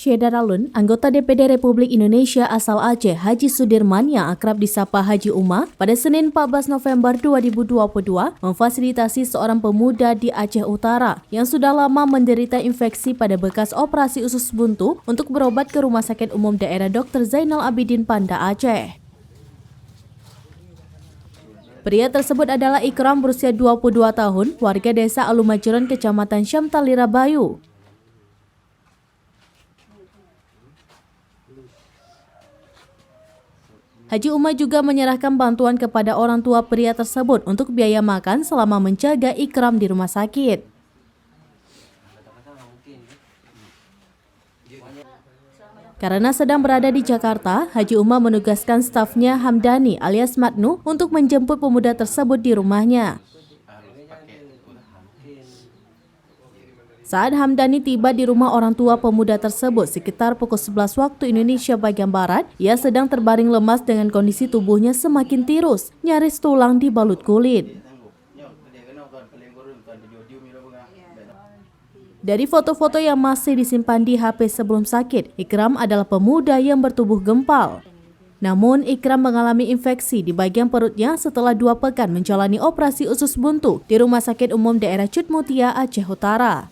Syedaralun, anggota DPD Republik Indonesia asal Aceh Haji Sudirman yang akrab disapa Haji Uma pada Senin 14 November 2022 memfasilitasi seorang pemuda di Aceh Utara yang sudah lama menderita infeksi pada bekas operasi usus buntu untuk berobat ke Rumah Sakit Umum Daerah Dr. Zainal Abidin Banda Aceh. Pria tersebut adalah Ikram berusia 22 tahun, warga desa Alumajeron, Kecamatan Syamtalira Bayu. Haji Uma juga menyerahkan bantuan kepada orang tua pria tersebut untuk biaya makan selama menjaga Ikram di rumah sakit. Karena sedang berada di Jakarta, Haji Uma menugaskan stafnya Hamdani alias Matnu untuk menjemput pemuda tersebut di rumahnya. Saat Hamdani tiba di rumah orang tua pemuda tersebut sekitar pukul 11 waktu Indonesia bagian Barat, ia sedang terbaring lemas dengan kondisi tubuhnya semakin tirus, nyaris tulang dibalut kulit. Dari foto-foto yang masih disimpan di HP sebelum sakit, Ikram adalah pemuda yang bertubuh gempal. Namun, Ikram mengalami infeksi di bagian perutnya setelah 2 pekan menjalani operasi usus buntu di Rumah Sakit Umum Daerah Cutmutia, Aceh Utara.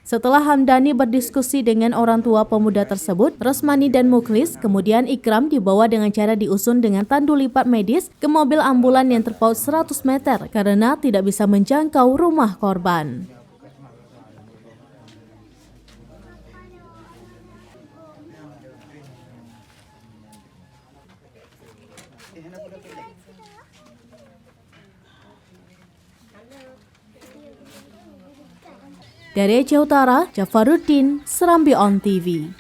Setelah Hamdani berdiskusi dengan orang tua pemuda tersebut, Rosmani dan Mukhlis, kemudian Ikram dibawa dengan cara diusun dengan tandu lipat medis ke mobil ambulan yang terpaut 100 meter karena tidak bisa menjangkau rumah korban. Dari Aceh Utara, Jafaruddin, Serambi On TV.